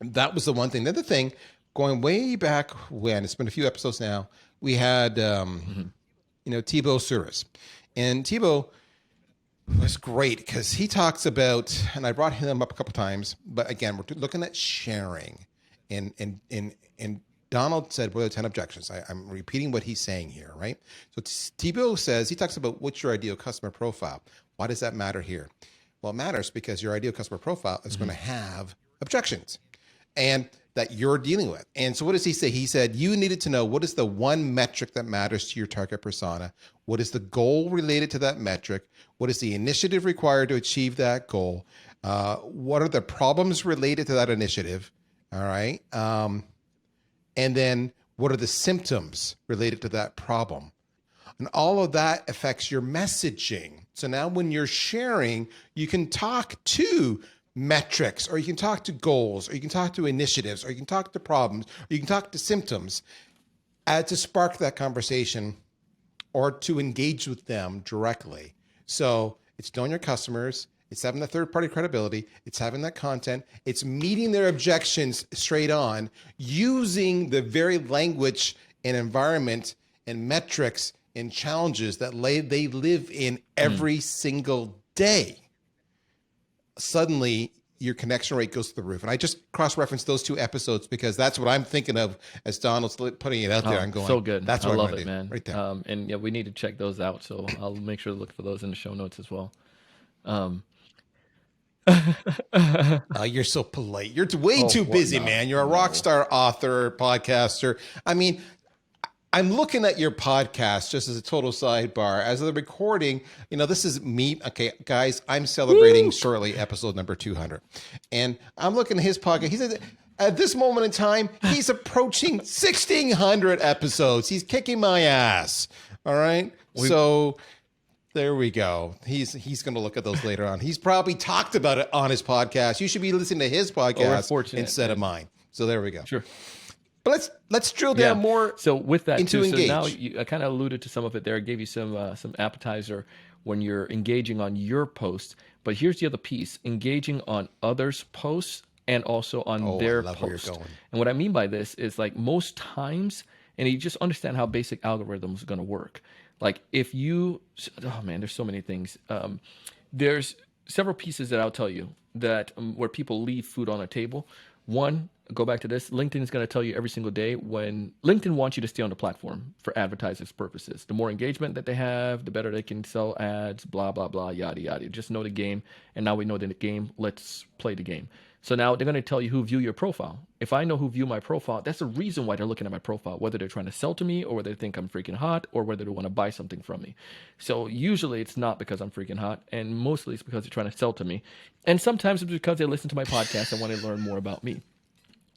that was the one thing. The other thing, going way back when, it's been a few episodes now, we had, Thibault Souyris. And Thibault was great because he talks about, and I brought him up a couple times, but again, we're looking at sharing. And Donald said, what are the 10 objections? I'm repeating what he's saying here, right? So Thibault says, he talks about what's your ideal customer profile. Why does that matter here? Well, it matters because your ideal customer profile is going to have objections and that you're dealing with. And so what does he say? He said, you needed to know what is the one metric that matters to your target persona? What is the goal related to that metric? What is the initiative required to achieve that goal? What are the problems related to that initiative? All right. And then what are the symptoms related to that problem? And all of that affects your messaging. So now when you're sharing, you can talk to metrics, or you can talk to goals, or you can talk to initiatives, or you can talk to problems, or you can talk to symptoms to spark that conversation or to engage with them directly. So it's knowing your customers, it's having the third party credibility, it's having that content, it's meeting their objections straight on, using the very language and environment and metrics and challenges that they live in every single day. Suddenly your connection rate goes to the roof. And I just cross-referenced those 2 episodes because that's what I'm thinking of as Donald's putting it out there. I'm going, so good. That's what I I'm love gonna it, do, man. right there. And yeah, we need to check those out. So I'll make sure to look for those in the show notes as well. You're so polite. You're way too busy, man. You're a rock star author, podcaster. I mean, I'm looking at your podcast just as a total sidebar. As of the recording, this is me. Okay, guys, I'm celebrating shortly episode number 200. And I'm looking at his podcast. He said at this moment in time, he's approaching 1,600 episodes. He's kicking my ass. All right. So there we go. He's going to look at those later on. He's probably talked about it on his podcast. You should be listening to his podcast instead of mine. So there we go. Sure. But let's drill down more. So with that into too, so now engage. I kind of alluded to some of it there. I gave you some appetizer when you're engaging on your posts. But here's the other piece: engaging on others' posts and also on their love where you're post. going. And what I mean by this is like most times, and you just understand how basic algorithms are going to work. Like if you, oh man, there's so many things. There's several pieces that I'll tell you that where people leave food on a table. One, go back to this. LinkedIn is going to tell you every single day when LinkedIn wants you to stay on the platform for advertisers purposes. The more engagement that they have, the better they can sell ads, blah, blah, blah, yada, yada. Just know the game. And now we know the game. Let's play the game. So now they're going to tell you who view your profile. If I know who view my profile, that's the reason why they're looking at my profile, whether they're trying to sell to me or whether they think I'm freaking hot or whether they want to buy something from me. So usually it's not because I'm freaking hot, and mostly it's because they're trying to sell to me. And sometimes it's because they listen to my podcast and want to learn more about me.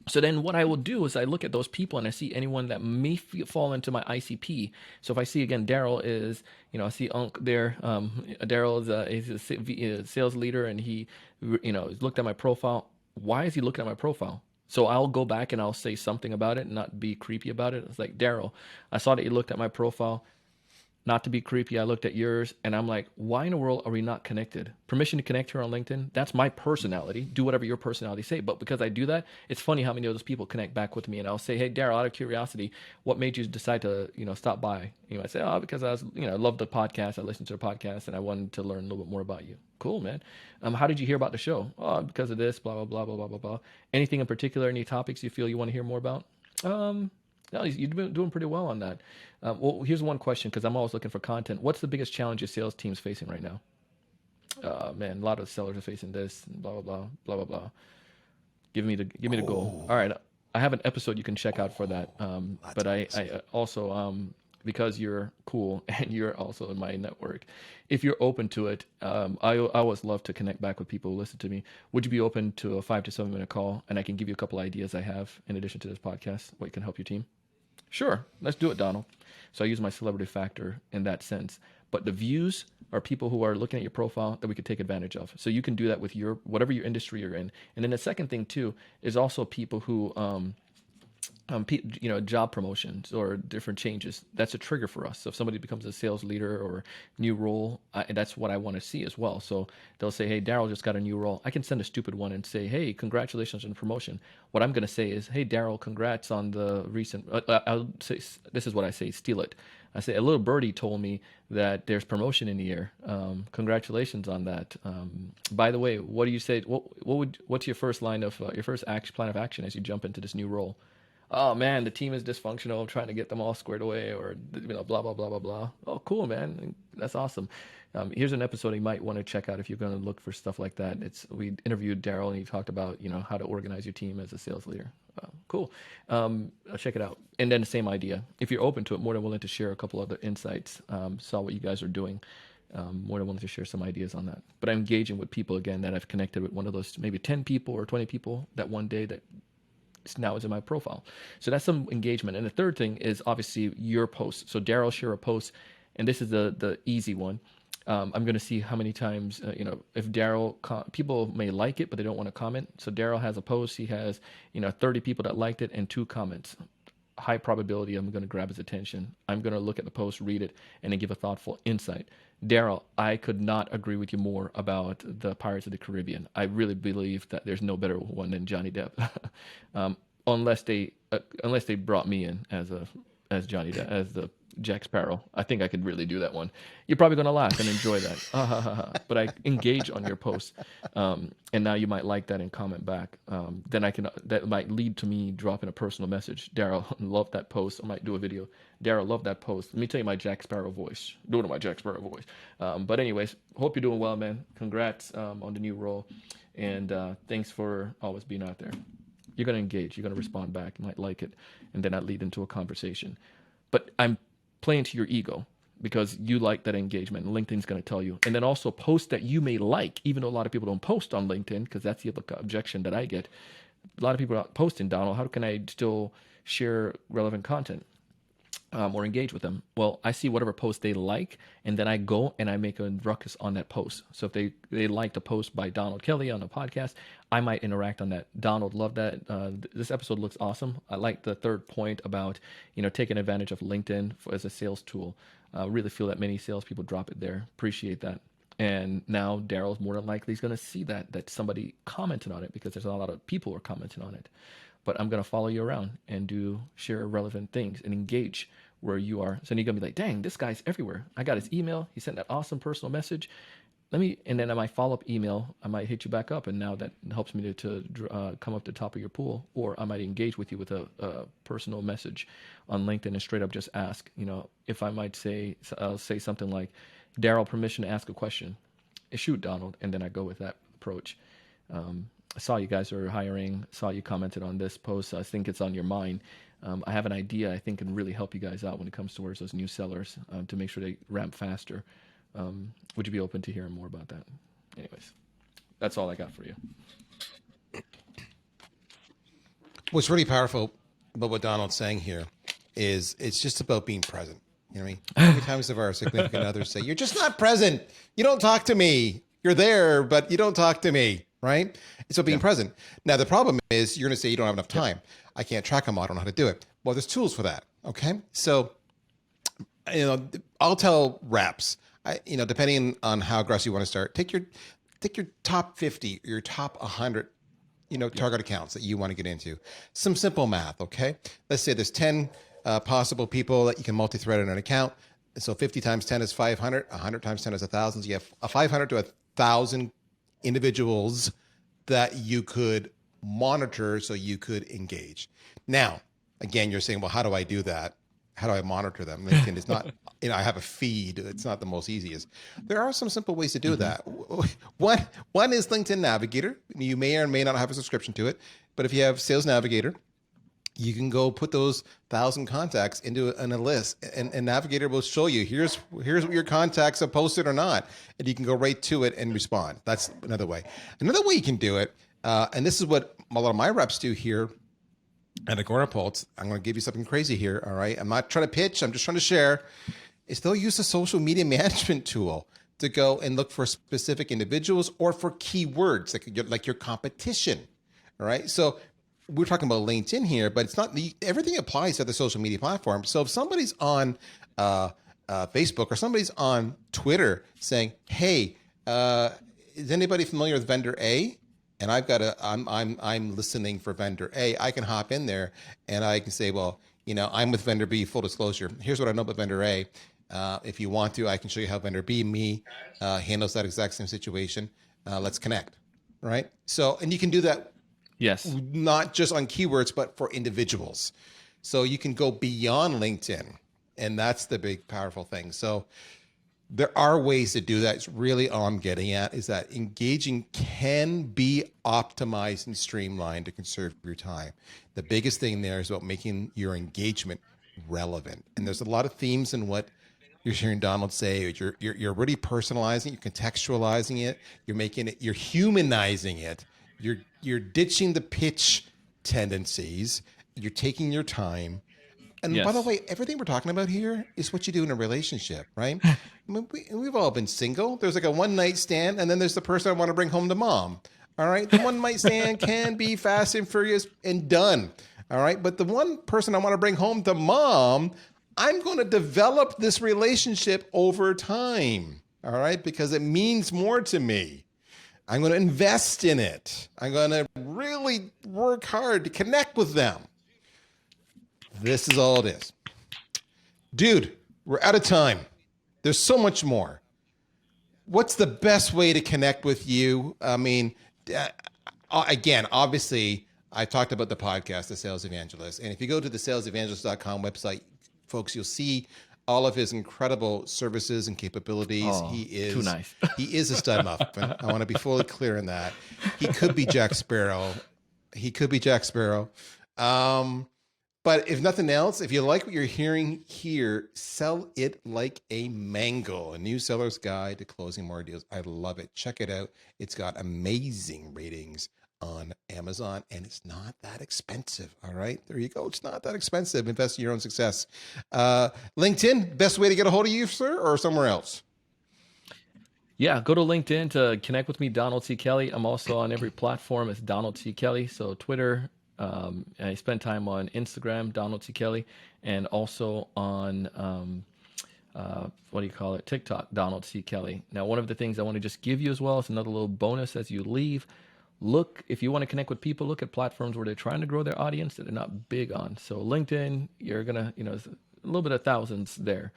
So then what I will do is I look at those people and I see anyone that may fall into my ICP. So if I see, again, Darryl is, I see Unc there. Darryl is a sales leader, and he, looked at my profile. Why is he looking at my profile? So I'll go back and I'll say something about it and not be creepy about it. It's like, Darryl, I saw that you looked at my profile. Not to be creepy, I looked at yours, and I'm like, why in the world are we not connected? Permission to connect here on LinkedIn. That's my personality. Do whatever your personality say. But because I do that, it's funny how many of those people connect back with me. And I'll say, hey, Darryl, out of curiosity, what made you decide to, stop by? I say, because I was, I love the podcast. I listened to the podcast, and I wanted to learn a little bit more about you. Cool, man. How did you hear about the show? Oh, because of this, blah, blah, blah, blah, blah, blah, blah. Anything in particular, any topics you feel you want to hear more about? No, you've been doing pretty well on that. Well, here's one question, because I'm always looking for content. What's the biggest challenge your sales team's facing right now? Man, a lot of sellers are facing this, blah, blah, blah, blah, blah, blah. Give me the goal. All right. I have an episode you can check out for that. But I also, because you're cool and you're also in my network, if you're open to it, I always love to connect back with people who listen to me. Would you be open to a 5 to 7 minute call? And I can give you a couple ideas I have in addition to this podcast, what can help your team? Sure. Let's do it, Donald. So I use my celebrity factor in that sense. But the views are people who are looking at your profile that we could take advantage of. So you can do that with whatever your industry you're in. And then the second thing too is also people who, job promotions or different changes. That's a trigger for us. So if somebody becomes a sales leader or new role, that's what I want to see as well. So they'll say, hey, Darryl just got a new role. I can send a stupid one and say, hey, congratulations on the promotion. What I'm going to say is, hey, Darryl, congrats on the recent, I'll say, this is what I say, steal it. I say, a little birdie told me that there's promotion in the air. Congratulations on that. By the way, what do you say? What's your first line of, your first plan of action as you jump into this new role? Oh man, the team is dysfunctional. I'm trying to get them all squared away, or blah blah blah blah blah. Oh, cool, man. That's awesome. Here's an episode you might want to check out if you're going to look for stuff like that. We interviewed Darryl, and he talked about how to organize your team as a sales leader. Cool. I'll check it out. And then the same idea. If you're open to it, more than willing to share a couple other insights. Saw what you guys are doing. More than willing to share some ideas on that. But I'm engaging with people again that I've connected with, one of those maybe 10 people or 20 people that one day that now is in my profile. So that's some engagement. And the third thing is obviously your post. So Darryl share a post, and this is the easy one. I'm going to see how many times, if Darryl, people may like it, but they don't want to comment. So Darryl has a post. He has, 30 people that liked it and 2 comments. High probability I'm going to grab his attention. I'm going to look at the post, read it, and then give a thoughtful insight. Darryl, I could not agree with you more about the Pirates of the Caribbean. I really believe that there's no better one than Johnny Depp, unless they brought me in as Johnny Depp, as the Jack Sparrow. I think I could really do that one. You're probably going to laugh and enjoy that. But I engage on your post, and now you might like that and comment back. Then that might lead to me dropping a personal message. Darryl, love that post. I might do a video. Darryl, love that post. Let me tell you my Jack Sparrow voice. Do it in my Jack Sparrow voice. But anyways, hope you're doing well, man. Congrats on the new role, and thanks for always being out there. You're going to engage. You're going to respond back. You might like it, and then that lead into a conversation. But I'm playing to your ego because you like that engagement, and LinkedIn's going to tell you. And then also post that you may like, even though a lot of people don't post on LinkedIn, because that's the other objection that I get. A lot of people are not posting, Donald. How can I still share relevant content? or engage with them. Well, I see whatever post they like, and then I go and I make a ruckus on that post. So if they liked a post by Donald Kelly on a podcast, I might interact on that. Donald, love that. This episode looks awesome. I like the third point about taking advantage of LinkedIn as a sales tool. Really feel that many salespeople drop it there. Appreciate that. And now Darryl's more than likely is going to see that somebody commented on it, because there's a lot of people who are commenting on it. But I'm going to follow you around and share relevant things and engage where you are. So then you're going to be like, dang, this guy's everywhere. I got his email. He sent that awesome personal message. And then on my follow-up email, I might hit you back up. And now that helps me to come up to the top of your pool. Or I might engage with you with a personal message on LinkedIn and straight up just ask, if I might say something like, Darryl, permission to ask a question. Shoot, Donald. And then I go with that approach. I saw you guys are hiring, saw you commented on this post. I think it's on your mind. I have an idea I think can really help you guys out when it comes towards those new sellers to make sure they ramp faster. Would you be open to hearing more about that? Anyways, that's all I got for you. What's really powerful about what Donald's saying here is it's just about being present. You know what I mean? How many times have our significant others say, you're just not present. You don't talk to me. You're there, but you don't talk to me. Right? It's about being present. Now, the problem is you're going to say you don't have enough time. I can't track them. I don't know how to do it. Well, there's tools for that. Okay. So, I'll tell reps, depending on how aggressive you want to start, take your top 50, your top 100, target accounts that you want to get into. Some simple math. Okay. Let's say there's 10 possible people that you can multi-thread in an account. So 50 times 10 is 500. 100 times 10 is 1,000. So you have a 500 to 1,000 individuals that you could monitor so you could engage. Now, again, you're saying, well, how do I do that? How do I monitor them? LinkedIn is not, I have a feed. It's not the most easiest. There are some simple ways to do that. One is LinkedIn Navigator. You may or may not have a subscription to it, but if you have Sales Navigator, you can go put those 1,000 contacts into a list, and Navigator will show you, here's what your contacts have posted or not, and you can go right to it and respond. That's another way. Another way you can do it, and this is what a lot of my reps do here at Agorapulse. I'm going to give you something crazy here, all right? I'm not trying to pitch. I'm just trying to share. Is they'll use a social media management tool to go and look for specific individuals or for keywords, like your competition, all right? So we're talking about LinkedIn here, but it's not everything applies to the social media platform. So if somebody's on Facebook or somebody's on Twitter saying, "Hey, is anybody familiar with vendor A?" and I'm listening for vendor A, I can hop in there and I can say, well, I'm with vendor B. Full disclosure. Here's what I know about vendor A. If you want to, I can show you how vendor B handles that exact same situation. Let's connect, right? So, and you can do that. Yes. Not just on keywords, but for individuals. So you can go beyond LinkedIn. And that's the big, powerful thing. So there are ways to do that. It's really all I'm getting at is that engaging can be optimized and streamlined to conserve your time. The biggest thing there is about making your engagement relevant. And there's a lot of themes in what you're hearing Donald say. You're really personalizing, you're contextualizing it, you're humanizing it. You're ditching the pitch tendencies. You're taking your time. And by the way, everything we're talking about here is what you do in a relationship, right? I mean, we've all been single. There's like a one night stand, and then there's the person I want to bring home to mom. All right. The one night stand can be fast and furious and done. All right. But the one person I want to bring home to mom, I'm going to develop this relationship over time. All right. Because it means more to me. I'm going to invest in it. I'm going to really work hard to connect with them. This is all it is. Dude, we're out of time. There's so much more. What's the best way to connect with you? I mean, again, obviously, I talked about the podcast, The Sales Evangelist. And if you go to the salesevangelist.com website, folks, you'll see all of his incredible services and capabilities. Oh, he is too nice. He is a stud muffin. I want to be fully clear in that. He could be Jack Sparrow. But if nothing else, if you like what you're hearing here, sell it like a mango. A new seller's guide to closing more deals. I love it. Check it out. It's got amazing ratings on Amazon, and it's not that expensive. All right, there you go. It's not that expensive. Invest in your own success. LinkedIn, best way to get a hold of you, sir, or somewhere else? Yeah, go to LinkedIn to connect with me, Donald C. Kelly. I'm also on every platform as Donald C. Kelly. So Twitter, I spend time on Instagram, Donald C. Kelly, and also on TikTok, Donald C. Kelly. Now, one of the things I want to just give you as well is another little bonus as you leave. Look, if you want to connect with people, look at platforms where they're trying to grow their audience that they're not big on. So LinkedIn, you're gonna, there's a little bit of thousands there.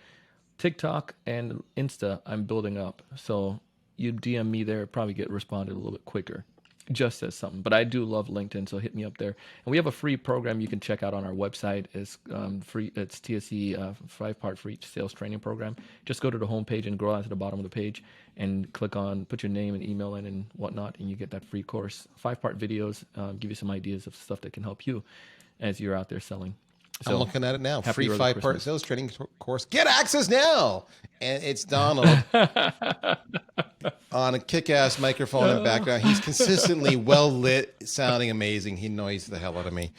TikTok and Insta, I'm building up. So you DM me there, probably get responded a little bit quicker. Just as something, but I do love LinkedIn, so hit me up there. And we have a free program you can check out on our website. It's free. It's TSE 5-part free sales training program. Just go to the homepage and scroll down to the bottom of the page and click on, put your name and email in and whatnot, and you get that free course. 5-part videos give you some ideas of stuff that can help you as you're out there selling. So, I'm looking at it now. Free early 5-part Christmas. sales training course. Get access now. And it's Donald on a kick-ass microphone in the background. He's consistently well lit, sounding amazing. He annoys the hell out of me.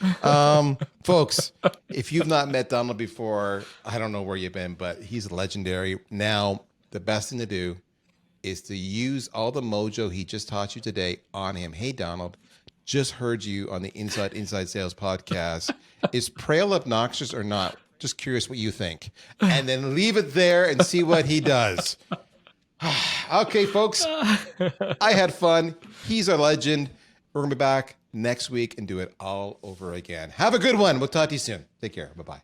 Folks, if you've not met Donald before, I don't know where you've been, but he's legendary. Now, the best thing to do is to use all the mojo he just taught you today on him. Hey, Donald, just heard you on the Inside Sales podcast. Is Prale obnoxious or not? Just curious what you think. And then leave it there and see what he does. Okay, folks, I had fun. He's a legend. We're going to be back next week and do it all over again. Have a good one. We'll talk to you soon. Take care. Bye-bye.